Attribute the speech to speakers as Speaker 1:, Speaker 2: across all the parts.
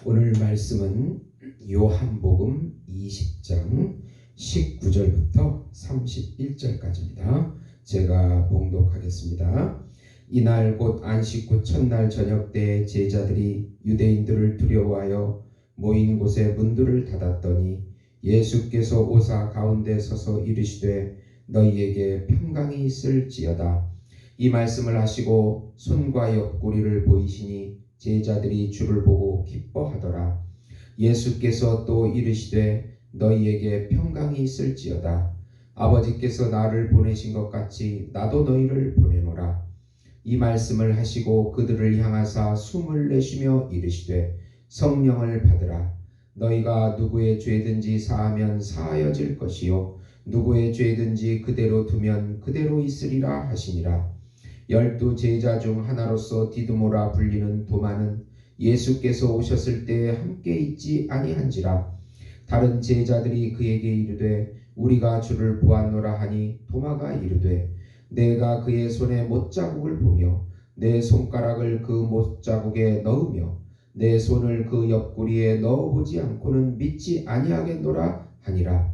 Speaker 1: 오늘 말씀은 요한복음 20장 19절부터 31절까지입니다. 제가 봉독하겠습니다. 이날 곧 안식 후 첫날 저녁 때 제자들이 유대인들을 두려워하여 모인 곳에 문들을 닫았더니 예수께서 오사 가운데 서서 이르시되 너희에게 평강이 있을지어다. 이 말씀을 하시고 손과 옆구리를 보이시니 제자들이 주를 보고 기뻐하더라. 예수께서 또 이르시되 너희에게 평강이 있을지어다. 아버지께서 나를 보내신 것 같이 나도 너희를 보내노라. 이 말씀을 하시고 그들을 향하사 숨을 내쉬며 이르시되 성령을 받으라. 너희가 누구의 죄든지 사하면 사하여질 것이요 누구의 죄든지 그대로 두면 그대로 있으리라 하시니라. 12 제자 중 하나로서 디두모라 불리는 도마는 예수께서 오셨을 때에 함께 있지 아니한지라. 다른 제자들이 그에게 이르되 우리가 주를 보았노라 하니 도마가 이르되 내가 그의 손에 못자국을 보며 내 손가락을 그 못자국에 넣으며 내 손을 그 옆구리에 넣어보지 않고는 믿지 아니하겠노라 하니라.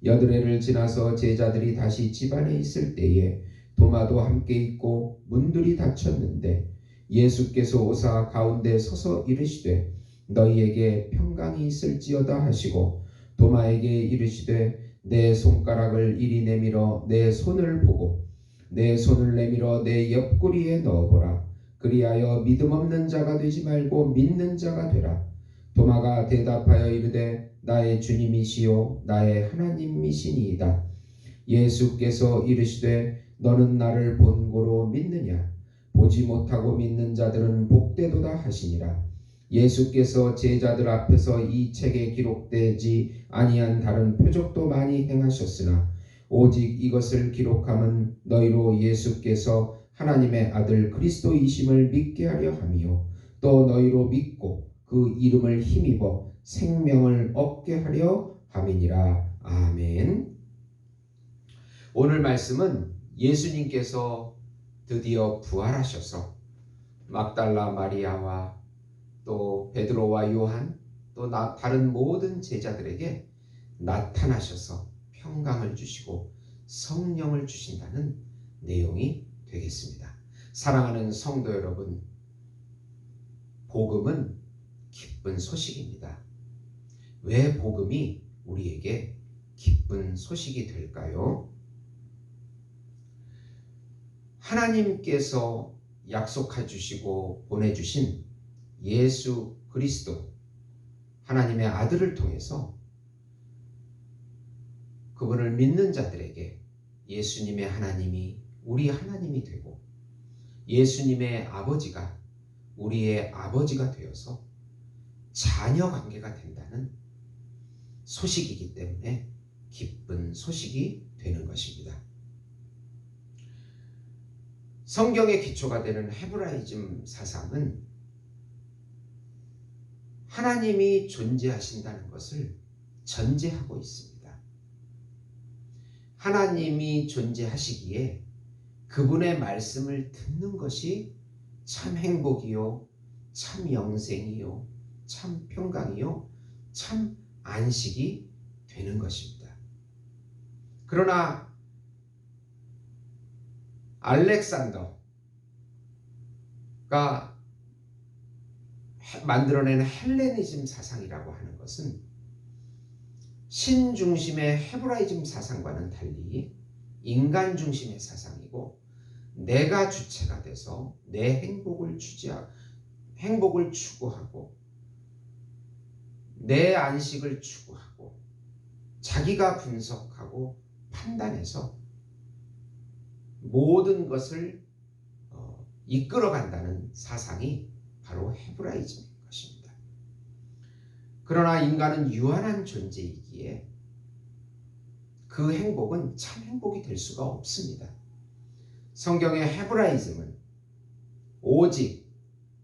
Speaker 1: 여드레를 지나서 제자들이 다시 집안에 있을 때에 도마도 함께 있고 문들이 닫혔는데 예수께서 오사 가운데 서서 이르시되 너희에게 평강이 있을지어다 하시고 도마에게 이르시되 내 손가락을 이리 내밀어 내 손을 보고 내 손을 내밀어 내 옆구리에 넣어보라. 그리하여 믿음 없는 자가 되지 말고 믿는 자가 되라. 도마가 대답하여 이르되 나의 주님이시요 나의 하나님이시니이다. 예수께서 이르시되 너는 나를 본고로 믿느냐? 보지 못하고 믿는 자들은 복되도다 하시니라. 예수께서 제자들 앞에서 이 책에 기록되지 아니한 다른 표적도 많이 행하셨으나 오직 이것을 기록함은 너희로 예수께서 하나님의 아들 그리스도이심을 믿게 하려 함이요 또 너희로 믿고 그 이름을 힘입어 생명을 얻게 하려 함이니라. 아멘. 오늘 말씀은 예수님께서 드디어 부활하셔서 막달라 마리아와 또 베드로와 요한 또 다른 모든 제자들에게 나타나셔서 평강을 주시고 성령을 주신다는 내용이 되겠습니다. 사랑하는 성도 여러분, 복음은 기쁜 소식입니다. 왜 복음이 우리에게 기쁜 소식이 될까요? 하나님께서 약속해 주시고 보내주신 예수 그리스도 하나님의 아들을 통해서 그분을 믿는 자들에게 예수님의 하나님이 우리 하나님이 되고 예수님의 아버지가 우리의 아버지가 되어서 자녀 관계가 된다는 소식이기 때문에 기쁜 소식이 되는 것입니다. 성경의 기초가 되는 헤브라이즘 사상은 하나님이 존재하신다는 것을 전제하고 있습니다. 하나님이 존재하시기에 그분의 말씀을 듣는 것이 참 행복이요, 참 영생이요, 참 평강이요, 참 안식이 되는 것입니다. 그러나 알렉산더가 만들어낸 헬레니즘 사상이라고 하는 것은 신중심의 헤브라이즘 사상과는 달리 인간 중심의 사상이고 내가 주체가 돼서 내 행복을 추구하고 내 안식을 추구하고 자기가 분석하고 판단해서 모든 것을 이끌어간다는 사상이 바로 헤브라이즘인 것입니다. 그러나 인간은 유한한 존재이기에 그 행복은 참 행복이 될 수가 없습니다. 성경의 헤브라이즘은 오직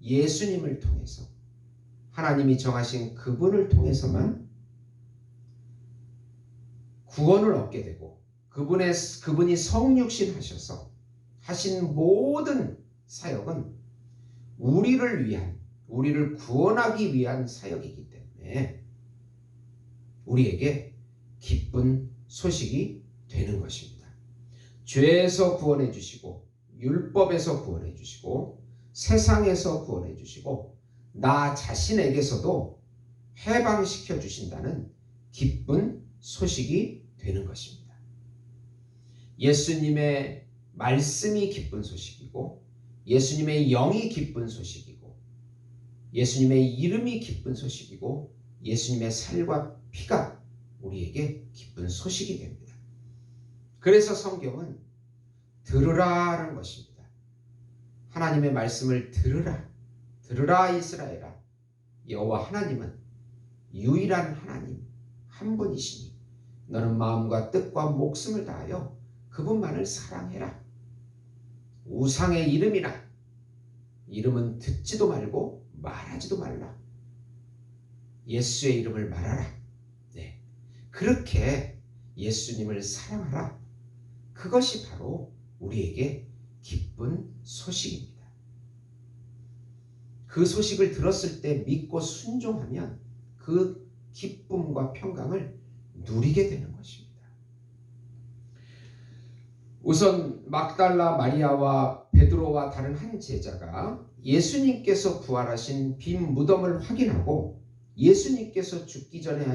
Speaker 1: 예수님을 통해서 하나님이 정하신 그분을 통해서만 구원을 얻게 되고 그분이 성육신 하셔서 하신 모든 사역은 우리를 위한 우리를 구원하기 위한 사역이기 때문에 우리에게 기쁜 소식이 되는 것입니다. 죄에서 구원해 주시고 율법에서 구원해 주시고 세상에서 구원해 주시고 나 자신에게서도 해방시켜 주신다는 기쁜 소식이 되는 것입니다. 예수님의 말씀이 기쁜 소식이고 예수님의 영이 기쁜 소식이고 예수님의 이름이 기쁜 소식이고 예수님의 살과 피가 우리에게 기쁜 소식이 됩니다. 그래서 성경은 들으라는 것입니다. 하나님의 말씀을 들으라. 들으라 이스라엘아. 여호와 하나님은 유일한 하나님 한 분이시니 너는 마음과 뜻과 목숨을 다하여 그분만을 사랑해라. 우상의 이름이나 이름은 듣지도 말고 말하지도 말라. 예수의 이름을 말하라. 네, 그렇게 예수님을 사랑하라. 그것이 바로 우리에게 기쁜 소식입니다. 그 소식을 들었을 때 믿고 순종하면 그 기쁨과 평강을 누리게 되는 것입니다. 우선 막달라 마리아와 베드로와 다른 한 제자가 예수님께서 부활하신 빈 무덤을 확인하고 예수님께서 죽기 전에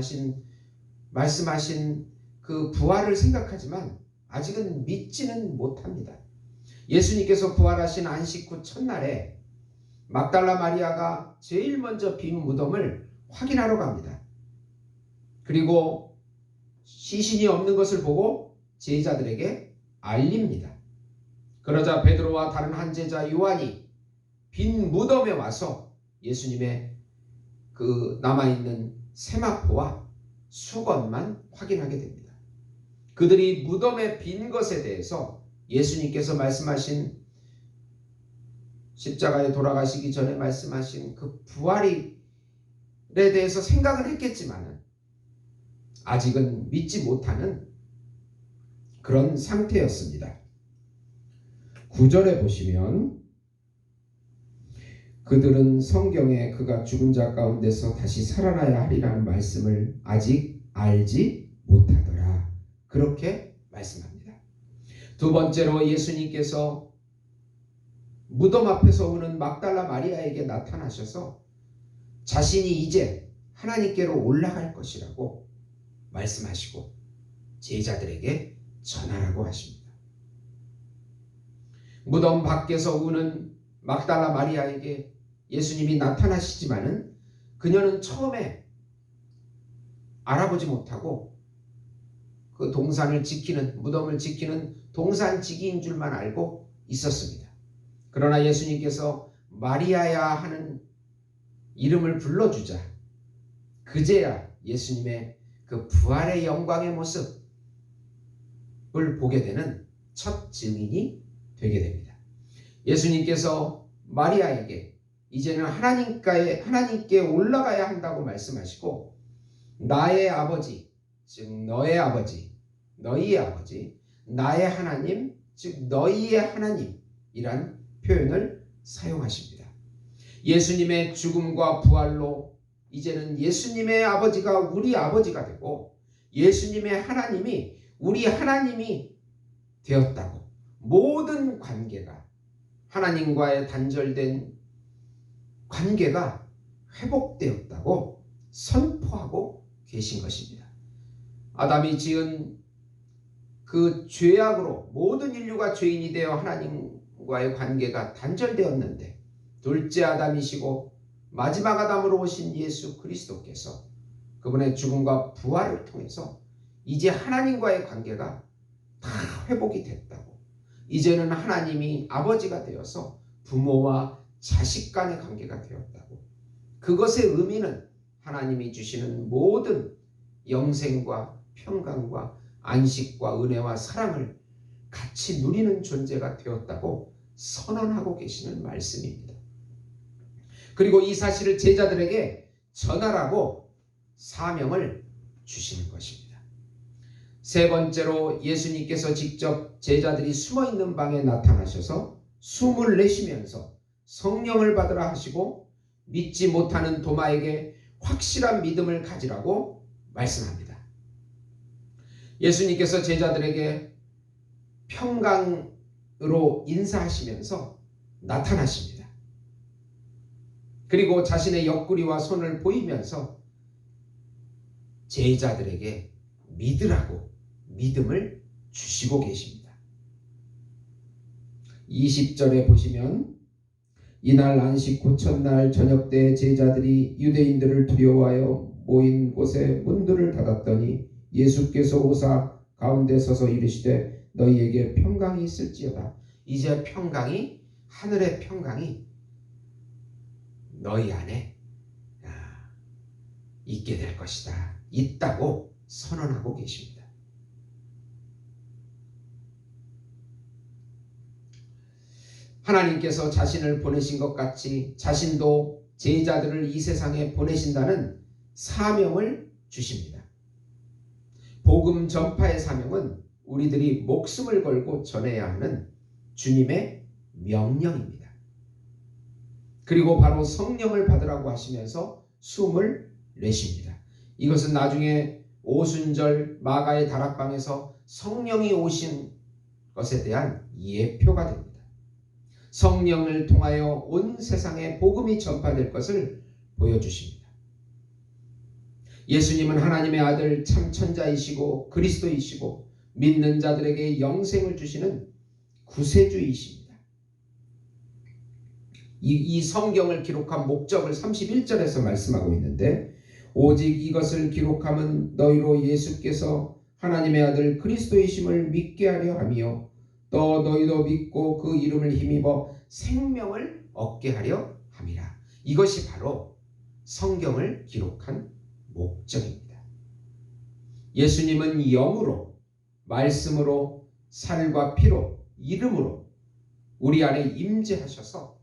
Speaker 1: 말씀하신 그 부활을 생각하지만 아직은 믿지는 못합니다. 예수님께서 부활하신 안식 후 첫날에 막달라 마리아가 제일 먼저 빈 무덤을 확인하러 갑니다. 그리고 시신이 없는 것을 보고 제자들에게 알립니다. 그러자 베드로와 다른 한 제자 요한이 빈 무덤에 와서 예수님의 그 남아있는 세마포와 수건만 확인하게 됩니다. 그들이 무덤의 빈 것에 대해서 예수님께서 말씀하신 십자가에 돌아가시기 전에 말씀하신 그 부활에 대해서 생각은 했겠지만 아직은 믿지 못하는 그런 상태였습니다. 9절에 보시면 그들은 성경에 그가 죽은 자 가운데서 다시 살아나야 하리라는 말씀을 아직 알지 못하더라. 그렇게 말씀합니다. 두 번째로 예수님께서 무덤 앞에서 오는 막달라 마리아에게 나타나셔서 자신이 이제 하나님께로 올라갈 것이라고 말씀하시고 제자들에게 전하라고 하십니다. 무덤 밖에서 우는 막달라 마리아에게 예수님이 나타나시지만은 그녀는 처음에 알아보지 못하고 그 동산을 지키는 무덤을 지키는 동산지기인 줄만 알고 있었습니다. 그러나 예수님께서 마리아야 하는 이름을 불러주자 그제야 예수님의 그 부활의 영광의 모습을 보게 되는 첫 증인이 되게 됩니다. 예수님께서 마리아에게 이제는 하나님께 올라가야 한다고 말씀하시고 나의 아버지, 즉 너의 아버지, 너희의 아버지, 나의 하나님, 즉 너희의 하나님이란 표현을 사용하십니다. 예수님의 죽음과 부활로 이제는 예수님의 아버지가 우리 아버지가 되고 예수님의 하나님이 우리 하나님이 되었다고 모든 관계가 하나님과의 단절된 관계가 회복되었다고 선포하고 계신 것입니다. 아담이 지은 그 죄악으로 모든 인류가 죄인이 되어 하나님과의 관계가 단절되었는데 둘째 아담이시고 마지막 아담으로 오신 예수 그리스도께서 그분의 죽음과 부활을 통해서 이제 하나님과의 관계가 다 회복이 됐다고 이제는 하나님이 아버지가 되어서 부모와 자식 간의 관계가 되었다고 그것의 의미는 하나님이 주시는 모든 영생과 평강과 안식과 은혜와 사랑을 같이 누리는 존재가 되었다고 선언하고 계시는 말씀입니다. 그리고 이 사실을 제자들에게 전하라고 사명을 주시는 것입니다. 세 번째로 예수님께서 직접 제자들이 숨어있는 방에 나타나셔서 숨을 내쉬면서 성령을 받으라 하시고 믿지 못하는 도마에게 확실한 믿음을 가지라고 말씀합니다. 예수님께서 제자들에게 평강으로 인사하시면서 나타나십니다. 그리고 자신의 옆구리와 손을 보이면서 제자들에게 믿으라고 믿음을 주시고 계십니다. 20절에 보시면 이날 안식 후 첫날 저녁 때 제자들이 유대인들을 두려워하여 모인 곳에 문들을 닫았더니 예수께서 오사 가운데 서서 이르시되 너희에게 평강이 있을지어다. 이제 평강이, 하늘의 평강이 너희 안에 있게 될 것이다. 있다고 선언하고 계십니다. 하나님께서 자신을 보내신 것 같이 자신도 제자들을 이 세상에 보내신다는 사명을 주십니다. 복음 전파의 사명은 우리들이 목숨을 걸고 전해야 하는 주님의 명령입니다. 그리고 바로 성령을 받으라고 하시면서 숨을 내쉽니다. 이것은 나중에 오순절 마가의 다락방에서 성령이 오신 것에 대한 예표가 됩니다. 성령을 통하여 온 세상에 복음이 전파될 것을 보여주십니다. 예수님은 하나님의 아들 참 천자이시고 그리스도이시고 믿는 자들에게 영생을 주시는 구세주이십니다. 이 성경을 기록한 목적을 31절에서 말씀하고 있는데 오직 이것을 기록함은 너희로 예수께서 하나님의 아들 그리스도이심을 믿게 하려 하며 또 너희도 믿고 그 이름을 힘입어 생명을 얻게 하려 함이라. 이것이 바로 성경을 기록한 목적입니다. 예수님은 영으로, 말씀으로, 살과 피로, 이름으로 우리 안에 임재하셔서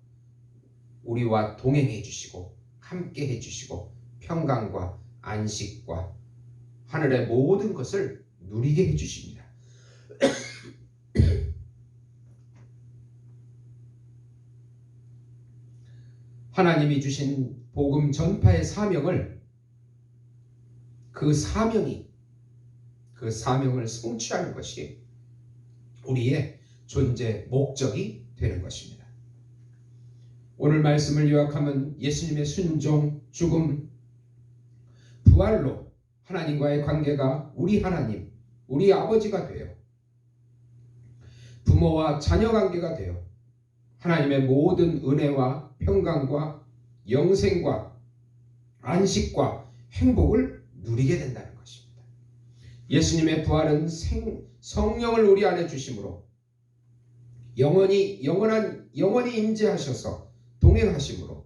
Speaker 1: 우리와 동행해 주시고 함께 해 주시고 평강과 안식과 하늘의 모든 것을 누리게 해 주십니다. 하나님이 주신 복음 전파의 사명을 그 사명을 성취하는 것이 우리의 존재 목적이 되는 것입니다. 오늘 말씀을 요약하면 예수님의 순종, 죽음, 부활로 하나님과의 관계가 우리 하나님, 우리 아버지가 되어 부모와 자녀 관계가 되어 하나님의 모든 은혜와 평강과 영생과 안식과 행복을 누리게 된다는 것입니다. 예수님의 부활은 성령을 우리 안에 주심으로 영원히 임재하셔서 동행하심으로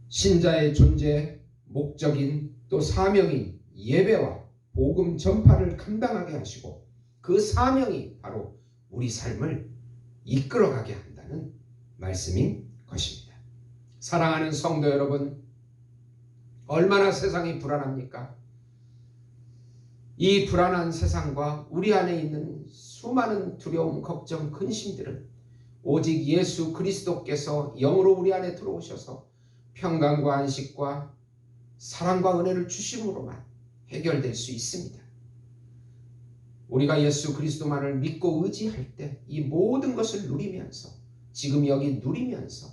Speaker 1: 신자의 존재 목적인 또 사명인 예배와 복음 전파를 감당하게 하시고 그 사명이 바로 우리 삶을 이끌어가게 한다는 말씀인 것입니다. 사랑하는 성도 여러분, 얼마나 세상이 불안합니까? 이 불안한 세상과 우리 안에 있는 수많은 두려움, 걱정, 근심들은 오직 예수 그리스도께서 영으로 우리 안에 들어오셔서 평강과 안식과 사랑과 은혜를 주심으로만 해결될 수 있습니다. 우리가 예수 그리스도만을 믿고 의지할 때 이 모든 것을 누리면서 지금 여기 누리면서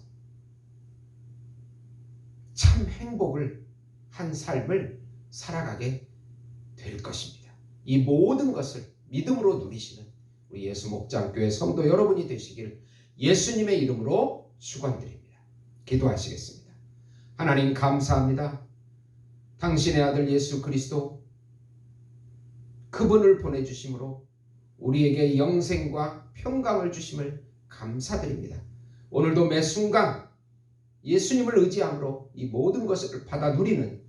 Speaker 1: 참 행복을 한 삶을 살아가게 될 것입니다. 이 모든 것을 믿음으로 누리시는 우리 예수 목장교회 성도 여러분이 되시길 예수님의 이름으로 축원드립니다. 기도하시겠습니다. 하나님 감사합니다. 당신의 아들 예수 그리스도 그분을 보내주심으로 우리에게 영생과 평강을 주심을 감사드립니다. 오늘도 매 순간 예수님을 의지함으로 이 모든 것을 받아 누리는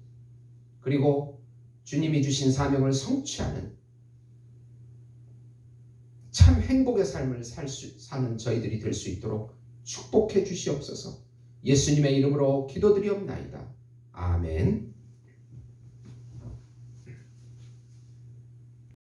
Speaker 1: 그리고 주님이 주신 사명을 성취하는 참 행복의 삶을 사는 저희들이 될 수 있도록 축복해 주시옵소서. 예수님의 이름으로 기도드리옵나이다. 아멘.